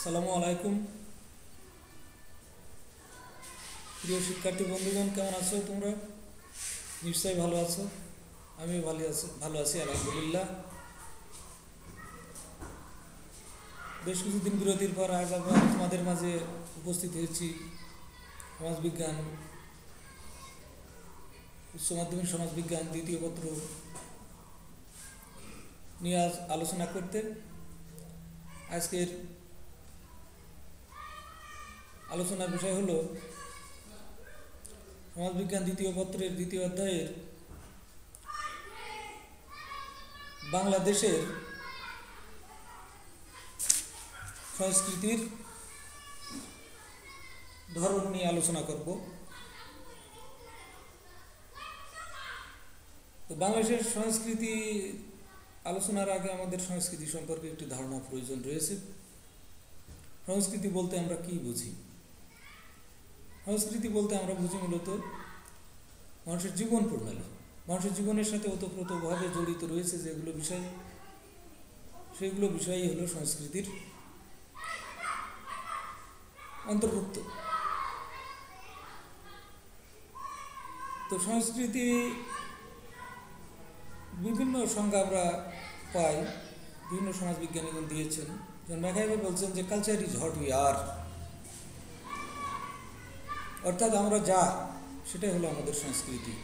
আসসালামু আলাইকুম। প্রিয় শিক্ষার্থী বন্ধুগণ, কেমন আছো তোমরা? নিশ্চয়ই ভালো আছো। আমি ভালো আছি আলহামদুলিল্লাহ। বেশ কিছুদিন বিরতির পর আজ আবার তোমাদের মাঝে উপস্থিত হয়েছি। সমাজবিজ্ঞান, উচ্চ মাধ্যমিক সমাজবিজ্ঞান দ্বিতীয় পত্র নিয়ে আজ আলোচনা করতে। আজকের আলোচনার বিষয় হলো সমাজবিজ্ঞান দ্বিতীয় পত্রের দ্বিতীয় অধ্যায়ের বাংলাদেশের সংস্কৃতির ধরন নিয়ে আলোচনা করব। তো বাংলাদেশের সংস্কৃতি আলোচনার আগে আমাদের সংস্কৃতি সম্পর্কে একটি ধারণা প্রয়োজন রয়েছে। সংস্কৃতি বলতে আমরা কি বুঝি? সংস্কৃতি বলতে আমরা বুঝি মূলত মানুষের জীবন প্রণালী, মানুষের জীবনের সাথে ওতপ্রোতভাবে জড়িত রয়েছে যেগুলো বিষয়, সেগুলো বিষয়ই হলো সংস্কৃতির অন্তর্ভুক্ত। তো সংস্কৃতি বিভিন্ন সংজ্ঞা আমরা পাই, বিভিন্ন সমাজবিজ্ঞানীগণ দিয়েছেন। জন ম্যাকহাইভার বলছেন যে culture is what we are, অর্থাৎ আমরা যা, সেটাই হলো আমাদের সংস্কৃতি।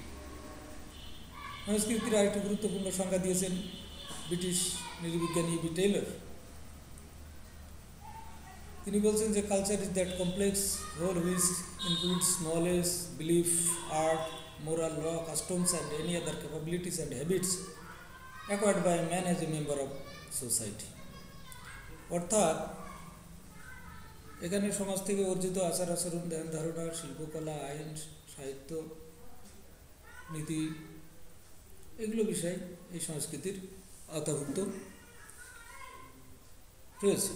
সংস্কৃতির আরেকটি গুরুত্বপূর্ণ সংজ্ঞা দিয়েছেন ব্রিটিশ নৃবিজ্ঞানী বি টেইলর। তিনি বলছেন যে culture is that complex whole which includes knowledge, belief, art, moral law, customs and any other capabilities and habits acquired by man as a member of society. অর্থাৎ এখানে সমাজ থেকে অর্জিত আচার আচরণ, ধ্যান ধারণা, শিল্পকলা, আইন, সাহিত্য, নীতি, এগুলো বিষয় এই সংস্কৃতির আওতাভুক্ত রয়েছে।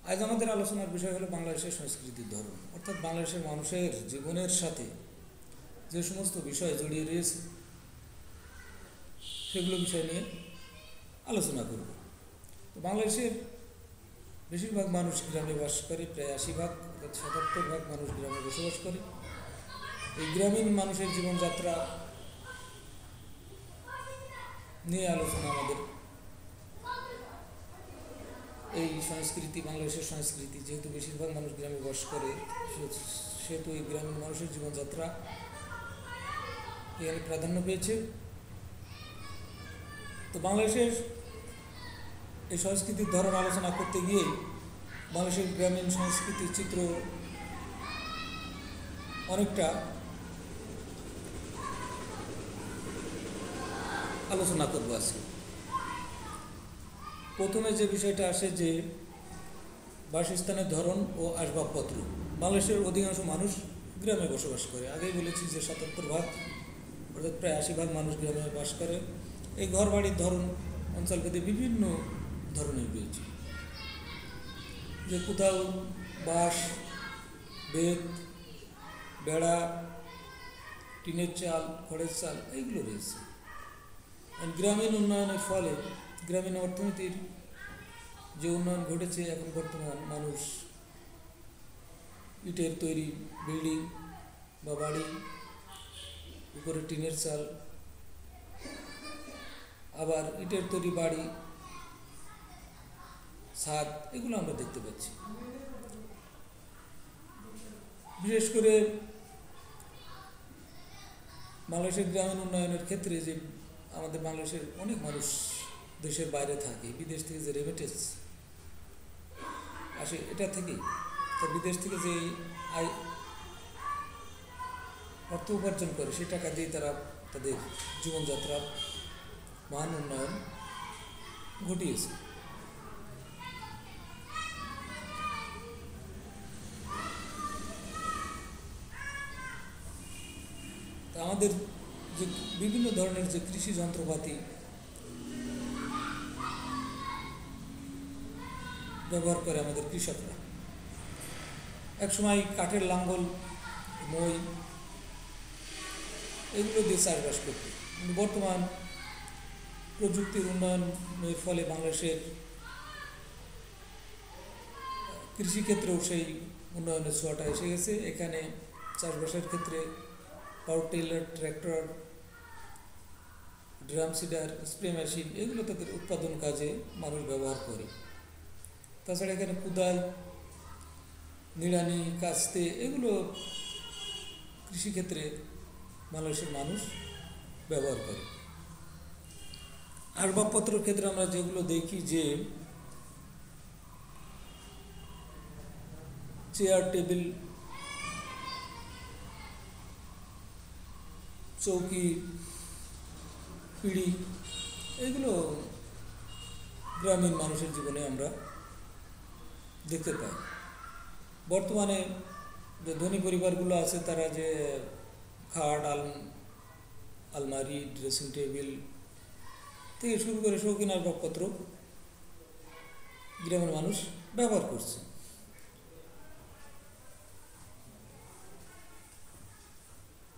আজ আমাদের আলোচনার বিষয় হলো বাংলাদেশের সংস্কৃতির ধরন, অর্থাৎ বাংলাদেশের মানুষের জীবনের সাথে যে সমস্ত বিষয় জড়িয়ে রয়েছে সেগুলো বিষয় নিয়ে আলোচনা করব। তো বাংলাদেশের বেশিরভাগ মানুষ গ্রামে বাস করে, প্রায় 80%, অর্থাৎ 77% মানুষ গ্রামে বসবাস করে। এই গ্রামীণ মানুষের জীবনযাত্রা নিয়ে আলোচনা আমাদের। এই সংস্কৃতি, বাংলাদেশের সংস্কৃতি, যেহেতু বেশিরভাগ মানুষ গ্রামে বাস করে, সেহেতু এই গ্রামীণ মানুষের জীবনযাত্রা এখানে প্রাধান্য পেয়েছে। তো বাংলাদেশের এই সংস্কৃতির ধরন আলোচনা করতে গিয়ে বাংলাদেশের গ্রামীণ সংস্কৃতির চিত্র অনেকটা আলোচনা করবো আজকে। প্রথমে যে বিষয়টা আসে যে বাসস্থানের ধরন ও আসবাবপত্র। বাংলাদেশের অধিকাংশ মানুষ গ্রামে বসবাস করে। আগেই বলেছি যে 77%, অর্থাৎ প্রায় 80% মানুষ গ্রামে বাস করে। এই ঘর বাড়ির ধরন অঞ্চলভেদে বিভিন্ন ধরনের রয়েছে, যে কোথাও বাঁশ, বেত, বেড়া, টিনের চাল, খড়ের চাল, এইগুলো রয়েছে। গ্রামীণ উন্নয়নের ফলে গ্রামীণ অর্থনীতির যে উন্নয়ন ঘটেছে, এখন বর্তমান মানুষ ইটের তৈরি বিল্ডিং বা বাড়ি, উপরে টিনের চাল, আবার ইটের তৈরি বাড়ি, ছাদ, এগুলো আমরা দেখতে পাচ্ছি। বিশেষ করে বাংলাদেশের গ্রামীণ উন্নয়নের ক্ষেত্রে যে আমাদের বাংলাদেশের অনেক মানুষ দেশের বাইরে থাকে, বিদেশ থেকে যে রেমিটেন্স আসে এটা থেকেই, তো বিদেশ থেকে যে আয় অর্থ উপার্জন করে সেই টাকা দিয়ে তারা তাদের জীবনযাত্রার মান উন্নয়ন ঘটিয়েছে। তা আমাদের যে বিভিন্ন ধরনের যে কৃষি যন্ত্রপাতি ব্যবহার করে আমাদের কৃষকরা, একসময় কাঠের লাঙ্গল, মই, এগুলো দিয়ে চাষবাস করত। বর্তমান প্রযুক্তির উন্নয়নের ফলে বাংলাদেশের কৃষিক্ষেত্রেও সেই উন্নয়নের ছোঁয়াটা এসে গেছে। এখানে চাষবাসের ক্ষেত্রে power tiller, tractor, drum seeder, spray machine এগুলো তাদের উৎপাদন কাজে মানুষ ব্যবহার করে। তাছাড়া এখানে কোদাল, নিড়ানি, কাস্তে এগুলো কৃষিক্ষেত্রে বাংলাদেশের মানুষ ব্যবহার করে। আসবাবপত্রের ক্ষেত্রে আমরা যেগুলো দেখি যে চেয়ার, টেবিল, চৌকি, পিঁড়ি এগুলো গ্রামীণ মানুষের জীবনে আমরা দেখতে পাই। বর্তমানে যে ধনী পরিবারগুলো আছে তারা যে খাট, আলমারি, ড্রেসিং টেবিল থেকে শুরু করে শৌখিন আসবাবপত্র গ্রামের মানুষ ব্যবহার করছে।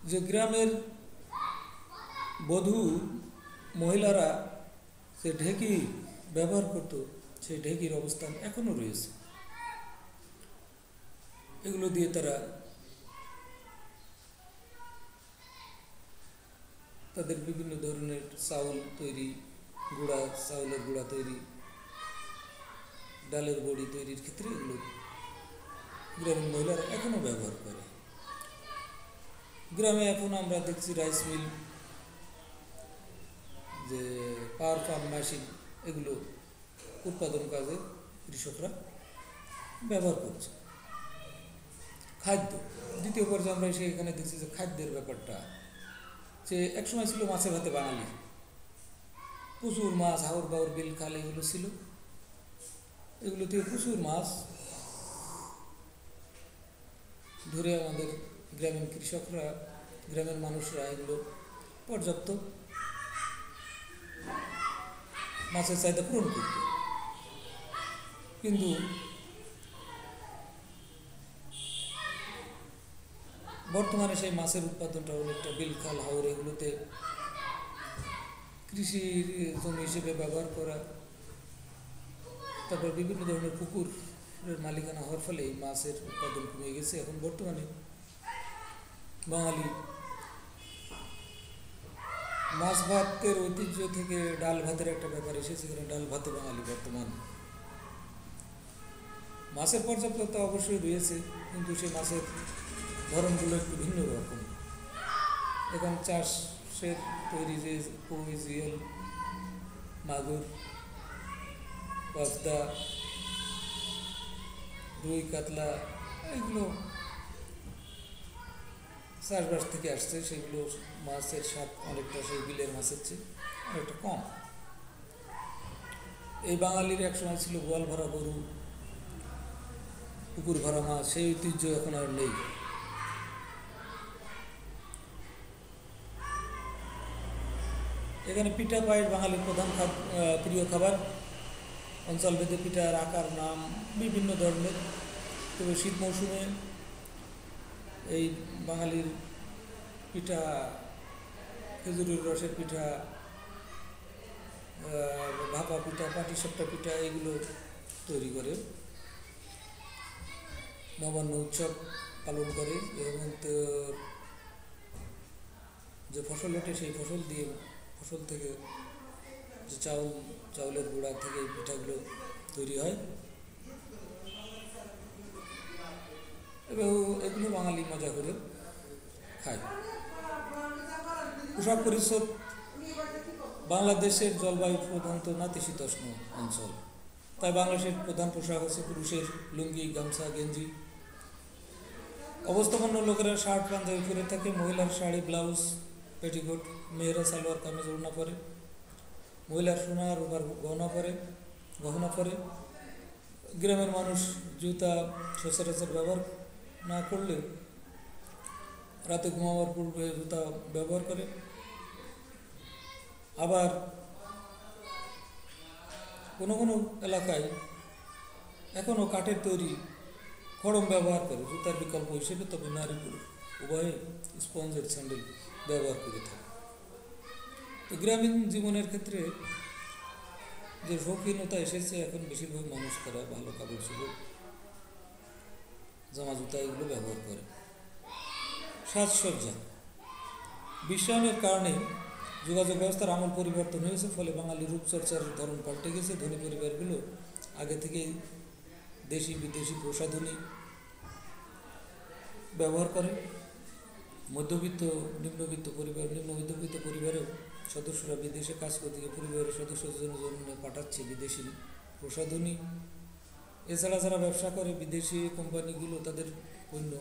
যে গ্রামের বধূ মহিলারা যে ঢেঁকি ব্যবহার করত, সেই ঢেঁকির অবস্থান এখনও রয়েছে। এগুলো দিয়ে তারা তাদের বিভিন্ন ধরনের চাউল তৈরি, চাউলের গুঁড়া তৈরি, ডালের বড়ি তৈরির ক্ষেত্রে এগুলো গ্রামীণ মহিলারা এখনও ব্যবহার করে। গ্রামে এখন আমরা দেখছি রাইস মিল, যে পাওয়ার পাম্প মেশিন এগুলো উৎপাদন কাজে কৃষকরা ব্যবহার করছে। খাদ্য, দ্বিতীয় পর্যায়ে আমরা এসে এখানে দেখছি যে খাদ্যের ব্যাপারটা, যে একসময় ছিল মাছে ভাতে বাঙালি, প্রচুর মাছ, হাওর বাউর, বিল, খাল এগুলো ছিল। এগুলো থেকে প্রচুর মাছ ধরে আমাদের গ্রামীণ কৃষকরা, গ্রামের মানুষরা এগুলো পর্যাপ্ত মাছের চাহিদা পূরণ করত। কিন্তু বর্তমানে সেই মাছের উৎপাদনটা অনেকটা বিল, খাল, হাওর এগুলোতে কৃষির জমি হিসেবে ব্যবহার করা, তারপর বিভিন্ন ধরনের পুকুরের মালিকানা হওয়ার ফলে এই মাছের উৎপাদন কমে গেছে। এখন বর্তমানে বাঙালি মাছ ভাতের ঐতিহ্য থেকে ডাল ভাতের একটা ব্যাপার এসেছে। এখানে ডাল ভাতে বাঙালি বর্তমান। মাছের পর্যাপ্ততা অবশ্যই রয়েছে, কিন্তু সেই মাছের ধরনগুলো একটু ভিন্ন রকম। এখন চাষের তৈরি যে কই, জিওল, মাগুর, পাবদা, রুই, কাতলা এগুলো চাষবাস থেকে আসছে। সেগুলো মাছের স্বাদ অনেকটা সেই বিলের মাছের চেয়ে অনেকটা কম। এই বাঙালির একসময় ছিল গোয়াল ভরা গরু, পুকুর ভরা মাছ, সেই ঐতিহ্য এখন আর নেই। এখানে পিঠা পায়েস বাঙালির প্রধান প্রিয় খাবার। অঞ্চলভেদে পিঠার আকার, নাম বিভিন্ন ধরনের। তবে শীত মৌসুমে এই বাঙালির পিঠা, খেজুরের রসের পিঠা, ভাপা পিঠা, পাটিসাপটা পিঠা এগুলো তৈরি করে। নবান্ন উৎসব পালন করে এবং যে ফসল ওঠে সেই ফসল দিয়ে, ফসল থেকে যে চাউলের গুঁড়া থেকে এই পিঠাগুলো তৈরি হয় এবং এগুলো বাঙালি মজা করে খায়। পোশাক পরিচ্ছদ, বাংলাদেশের জলবায়ু প্রধানত নাতিশীতোষ্ণ অঞ্চল, তাই বাংলাদেশের প্রধান পোশাক হচ্ছে পুরুষের লুঙ্গি, গামছা, গেঞ্জি। অবস্থাপন্ন লোকেরা শার্ট, পাঞ্জাবি পরে থাকে, মহিলার শাড়ি, ব্লাউজ, পেটিকোট, মেয়েরা সালোয়ার কামিজ, ওড়না পরে, মহিলার সোনা রূপার গহনা পরে। গ্রামের মানুষ জুতা সচরাচর ব্যবহার না করলে রাতে ঘুমাবার পূর্বে জুতা ব্যবহার করে। আবার কোনো কোনো এলাকায় এখনও কাঠের তৈরি খড়ম ব্যবহার করে জুতার বিকল্প হিসেবে, তবে নারী পুরুষ উভয়ে স্পঞ্জের স্যান্ডেল ব্যবহার করে থাকে। তো গ্রামীণ জীবনের ক্ষেত্রে যে শৌখিনতা এসেছে, এখন বেশিরভাগ মানুষ তারা ভালো কাপড় চোপড় জামা জুতা এগুলো ব্যবহার করে। সাজসজ্জা। বিশ্বায়নের কারণে যোগাযোগ ব্যবস্থার আমূল পরিবর্তন হয়েছে, ফলে বাঙালি রূপচর্চার ধরন পাল্টে গেছে। ধনী পরিবারগুলো আগে থেকেই দেশি বিদেশি প্রসাধনী ব্যবহার করে। মধ্যবিত্ত নিম্নবিত্ত পরিবারেও সদস্যরা বিদেশে কাজ করতে গিয়ে পরিবারের সদস্যদের জন্য পাঠাচ্ছে বিদেশি প্রসাধনী। এছাড়া যারা ব্যবসা করে, বিদেশি কোম্পানিগুলো তাদের পণ্য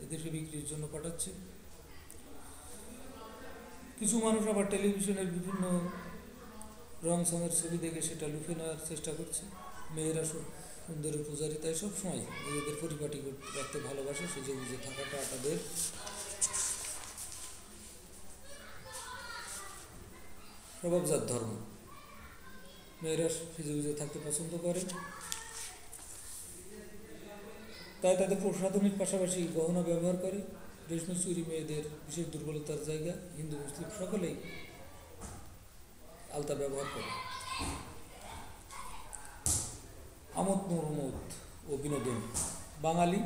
এদেশে বিক্রির জন্য পাঠাচ্ছে। কিছু মানুষ আবার টেলিভিশনের বিভিন্ন রং সমের ছবি দেখে সেটা লুফে নেওয়ার চেষ্টা করছে। মেয়েরা সুন্দরের পূজারী, তাই সবসময় নিজেদের পরিপাটি রাখতে ভালোবাসে, সেজে গুজে থাকাটা তাদের স্বভাবজাত ধর্ম। মেয়েরা সেজে গুজে থাকতে পছন্দ করে, তাই তাদের প্রসাধনীর পাশাপাশি গহনা ব্যবহার করে। রেশমি চুরি মেয়েদের বিশেষ দুর্বলতার জায়গা। হিন্দু মুসলিম সকলেই আলতা ব্যবহার করে। আমোদ প্রমোদ ও বিনোদন। বাঙালি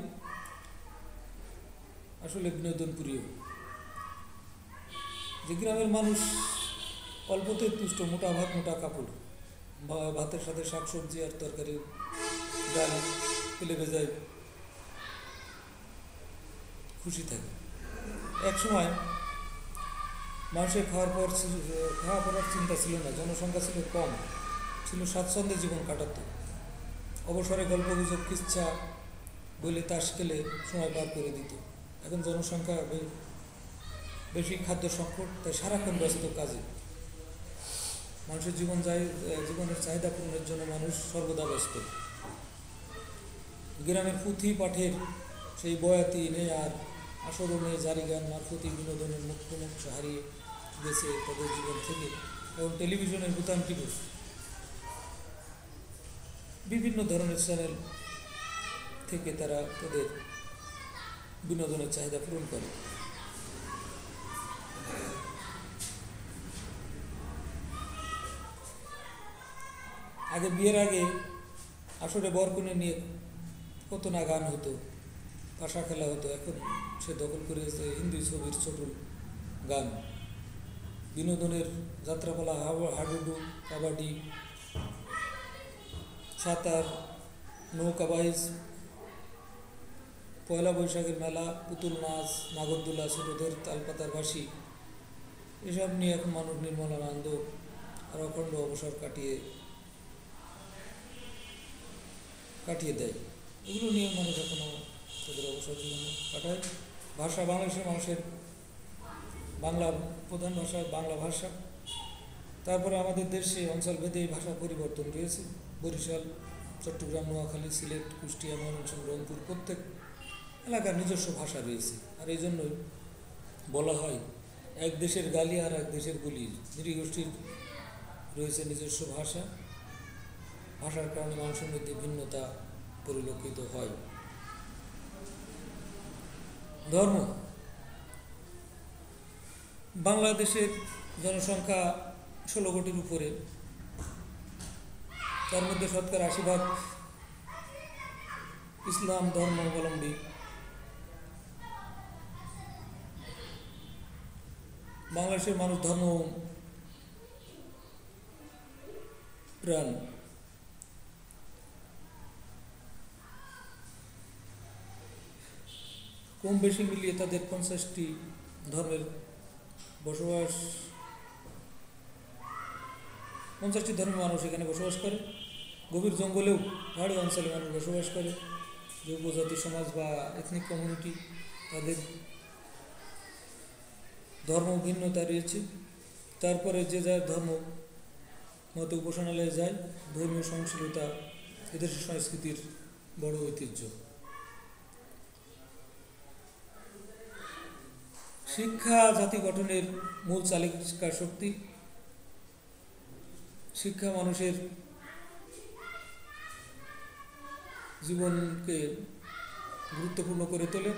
আসলে বিনোদন প্রিয়। যে গ্রামের মানুষ অল্পতে তুষ্ট, মোটা ভাত মোটা কাপড়, ভাতের সাথে শাকসবজি আর তরকারি, ডাল, তেলে ভেজায় খুশি থাকে। একসময় মানুষের খাওয়া পড়ার চিন্তা ছিল না, জনসংখ্যা ছিল কম, ছিল স্বাচ্ছন্দ্যে জীবন কাটাত। অবসরে গল্পগুজব, কিচ্ছা বলে তাস খেলে সময় পার করে দিত। এখন জনসংখ্যা বেশি, খাদ্য সংকট, তাই সারাক্ষণ ব্যস্ত কাজে। মানুষের জীবনের চাহিদা পূরণের জন্য মানুষ সর্বদা ব্যস্ত। গ্রামের পুঁথি পাঠের সেই বয়াতি নেই আর, আসরণে জারি গান মারফতি বিনোদনের মুখ্য অংশ হারিয়ে গেছে তাদের জীবন থেকে। এবং টেলিভিশনের বোতাম টিপে বিভিন্ন ধরনের চ্যানেল থেকে তারা তাদের বিনোদনের চাহিদা পূরণ করে। বিয়ের আগে আসরে বরকনে নিয়ে কত না গান হতো, পাশা খেলা হতো। এখন সে দখল করেছে হিন্দি ছবির ছোটুল গান। বিনোদনের যাত্রাপালা, হাডুডু, কাবাডি, সাঁতার, নৌকাবাইজ, পয়লা বৈশাখের মেলা, পুতুল নাচ, নাগরদোলা, ছোটদের তালপাতার বাঁশি, এসব নিয়ে এখন মানুষ নির্মল আনন্দ আর অখণ্ড অবসর কাটিয়ে দেয়। এগুলো নিয়ে মানুষ এখনও তাদের অবসর জীবন কাটায়। ভাষা, বাংলাদেশের মানুষের বাংলা প্রধান ভাষা, বাংলা ভাষা। তারপরে আমাদের দেশে অঞ্চলভেদে এই ভাষা পরিবর্তন রয়েছে। বরিশাল, চট্টগ্রাম, নোয়াখালী, সিলেট, কুষ্টিয়া, ময়মনসিংহ, রংপুর প্রত্যেক এলাকার নিজস্ব ভাষা রয়েছে। আর এই জন্যই বলা হয় এক দেশের গালি আর এক দেশের গুলি। নৃগোষ্ঠীর রয়েছে নিজস্ব ভাষা। ভাষার কারণে মানুষের মধ্যে ভিন্নতা পরিলক্ষিত হয়। ধর্ম। বাংলাদেশের জনসংখ্যা 16 কোটির উপরে, তার মধ্যে শতকরা 80% ইসলাম ধর্মাবলম্বী। বাংলাদেশের মানুষ ধর্ম প্রাণ। কম বেশি মিলিয়ে তাদের 50টি ধর্মের বসবাস, 50টি ধর্মের মানুষ এখানে বসবাস করে। গভীর জঙ্গলেও পাহাড়ি অঞ্চলে মানুষ বসবাস করে। যে উপজাতি সমাজ বা এথনিক কমিউনিটি, তাদের ধর্ম ভিন্নতা রয়েছে। তারপরে যে যার ধর্ম মতে উপাসনালয়ে যায়। ধর্মীয় সহনশীলতা এদেশের সংস্কৃতির বড় ঐতিহ্য। শিক্ষা জাতি গঠনের মূল চালিকা শক্তি। শিক্ষা মানুষের জীবনকে গুরুত্বপূর্ণ করে তোলে,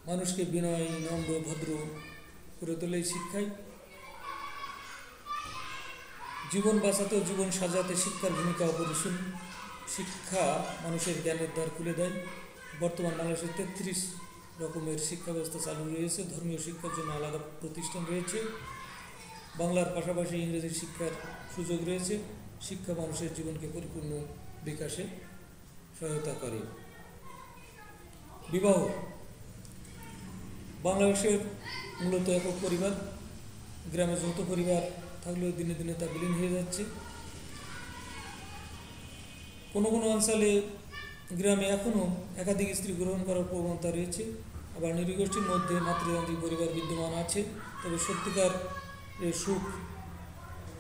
মানুষকে বিনয়, নম্র, ভদ্র করে তোলে শিক্ষায়। জীবন বাঁচাতে, জীবন সাজাতে শিক্ষার ভূমিকা অপরিসীম। শিক্ষা মানুষের জ্ঞানের দ্বার খুলে দেয়। বর্তমান বাংলাদেশে 33 রকমের শিক্ষা ব্যবস্থা চালু রয়েছে। ধর্মীয় শিক্ষার জন্য আলাদা প্রতিষ্ঠান রয়েছে। বাংলার পাশাপাশি ইংরেজি শিক্ষার সুযোগ রয়েছে। শিক্ষা মানুষের জীবনকে পরিপূর্ণ বিকাশে সহায়তা করে। বিবাহ বাংলাদেশের মূলত একক পরিবার। গ্রামে যৌথ পরিবার থাকলেও দিনে দিনে তা বিলীন হয়ে যাচ্ছে। কোনো কোনো অঞ্চলে গ্রামে এখনও একাধিক স্ত্রী গ্রহণ করার প্রবণতা রয়েছে। আবার নৃগোষ্ঠীর মধ্যে মাতৃতান্ত্রিক পরিবার বিদ্যমান আছে। তবে সত্যিকার সুখ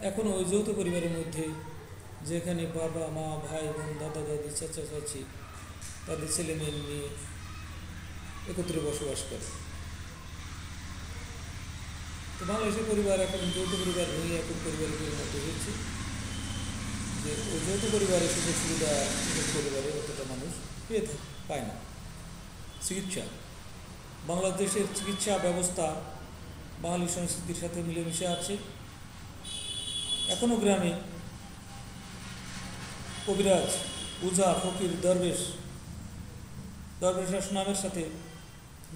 এখনও ওই যৌথ পরিবারের মধ্যে, যেখানে বাবা মা ভাই বোন দাদা দাদি চাচা চাচি তাদের ছেলে মেয়ে নিয়ে একত্রে বসবাস করে। তো বাংলাদেশের পরিবার এখন যৌথ পরিবার ভেঙে একক পরিবারে পরিণত হয়েছে। যে ওই যৌথ পরিবারে সুযোগ সুবিধা একক পরিবারে অতটা মানুষ পায় না। চিকিৎসা বাংলাদেশের চিকিৎসা ব্যবস্থা বাঙালি সংস্কৃতির সাথে মিলেমিশে আছে। এখনও গ্রামে কবিরাজ, উজা, ফকির, দরবেশ নামের সাথে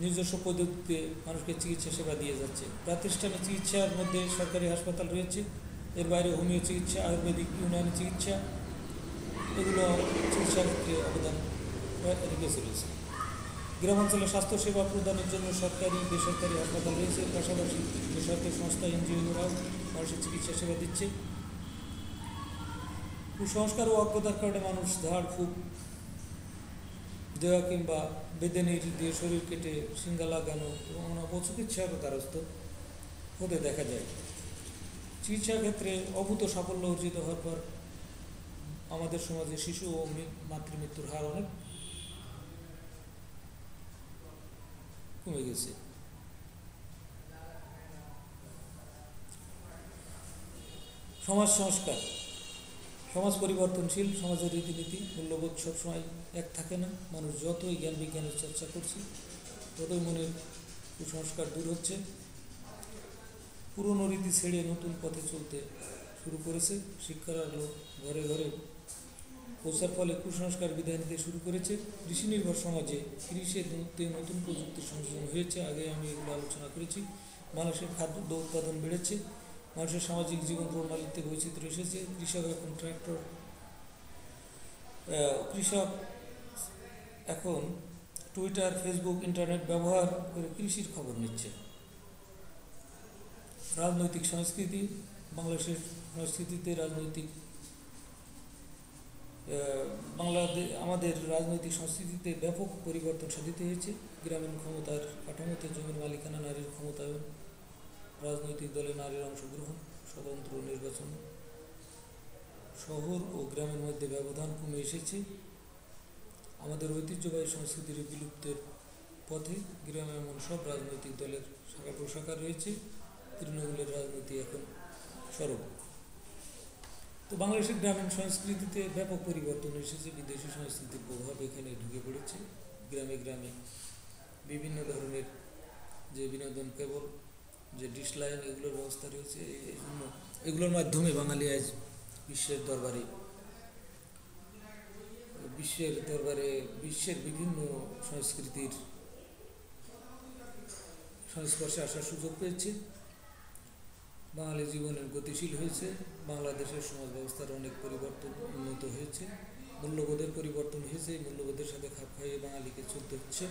নিজস্ব পদ্ধতিতে মানুষকে চিকিৎসা সেবা দিয়ে যাচ্ছে। প্রাতিষ্ঠানিক চিকিৎসার মধ্যে সরকারি হাসপাতাল রয়েছে। এর বাইরে হোমিও চিকিৎসা, আয়ুর্বেদিক, ইউনানি চিকিৎসা, এগুলো চিকিৎসার ক্ষেত্রে অবদান রেখে চলেছে। গ্রামাঞ্চলে স্বাস্থ্যসেবা প্রদানের জন্য সরকারি বেসরকারি হাসপাতাল রয়েছে। পাশাপাশি বেসরকারি সংস্থা এনজিওরাও মানুষের চিকিৎসা সেবা দিচ্ছে। কুসংস্কার ও অজ্ঞতার কারণে মানুষ ঝাড়ফুঁক দেওয়া কিংবা বেঁধে দিয়ে শরীর কেটে সিঙ্গা লাগানো এবং অপচিকিৎসার দ্বারস্থ হতে দেখা যায়। চিকিৎসার ক্ষেত্রে অভূত সাফল্য অর্জিত হওয়ার পর আমাদের সমাজে শিশু ও মাতৃমৃত্যুর হার অনেক কমে গেছে। সমাজ সংস্কার সমাজ পরিবর্তনশীল। সমাজের রীতিনীতি মূল্যবোধ সবসময় এক থাকে না। মানুষ যতই জ্ঞান বিজ্ঞানের চর্চা করছে ততই মনের কুসংস্কার দূর হচ্ছে। পুরনো রীতি ছেড়ে নতুন পথে চলতে শুরু করেছে। শিক্ষার আলো ঘরে ঘরে পৌঁছার ফলে কুসংস্কার বিদায় নিতে শুরু করেছে। কৃষি নির্ভর সমাজে কৃষিতে নতুন প্রযুক্তির সংযোজন হয়েছে। আগে আমি এগুলো আলোচনা করেছি। মানুষের খাদ্য উৎপাদন বেড়েছে। মানুষের সামাজিক জীবন প্রণালীতে বৈচিত্র্য এসেছে। কৃষক এখন টুইটার, ফেসবুক, ইন্টারনেট ব্যবহার করে কৃষির খবর নিচ্ছে। রাজনৈতিক সংস্কৃতি বাংলাদেশের সংস্কৃতিতে আমাদের রাজনৈতিক সংস্কৃতিতে ব্যাপক পরিবর্তন সাধিত হয়েছে। গ্রামীণ ক্ষমতার কাঠামোতে জমির মালিকানা, নারীর ক্ষমতায়ন, রাজনৈতিক দলে নারীর অংশগ্রহণ, স্বতন্ত্র নির্বাচন, শহর ও গ্রামের মধ্যে ব্যবধান কমে এসেছে। আমাদের ঐতিহ্যবাহী সংস্কৃতির বিলুপ্তের পথে। গ্রামে এমন সব রাজনৈতিক দলের শাখা প্রশাখা রয়েছে। তৃণমূলের রাজনীতি এখন সরব। তো বাংলাদেশের গ্রামীণ সংস্কৃতিতে ব্যাপক পরিবর্তন এসেছে। বিদেশি সংস্কৃতির প্রভাব এখানে ঢুকে পড়েছে। গ্রামে গ্রামে বিভিন্ন ধরনের যে বিনোদন কেবল, যে ডিশ লাইন, এগুলোর ব্যবস্থা রয়েছে। এই জন্য এগুলোর মাধ্যমে বাঙালি আজ বিশ্বের বিশ্বের বিভিন্ন সংস্কৃতির সংস্পর্শে আসার সুযোগ পেয়েছে। বাঙালি জীবনের গতিশীল হয়েছে। বাংলাদেশের সমাজ ব্যবস্থার অনেক পরিবর্তন উন্নত হয়েছে। মূল্যবোধের পরিবর্তন হয়েছে। এই মূল্যবোধের সাথে খাপ খাইয়ে বাঙালিকে চলতে হচ্ছে।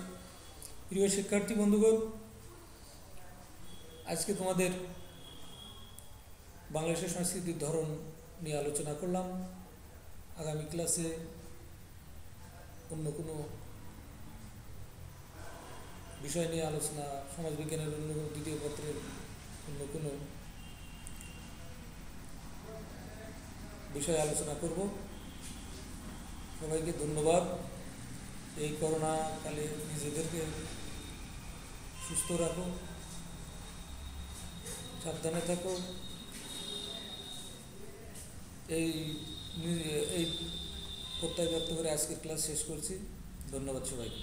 প্রিয় শিক্ষার্থী বন্ধুগণ, আজকে তোমাদের বাংলাদেশের সংস্কৃতির ধরন নিয়ে আলোচনা করলাম। আগামী ক্লাসে অন্য কোনো বিষয় নিয়ে আলোচনা, সমাজবিজ্ঞানের অন্য দ্বিতীয় পত্রের অন্য কোনো বিষয়ে আলোচনা করব। সবাইকে ধন্যবাদ। এই করোনা কালে নিজেদেরকে সুস্থ রাখো, সাবধানে থাকো। এই প্রত্যয় ব্যক্ত করে আজকের ক্লাস শেষ করছি। ধন্যবাদ সবাইকে।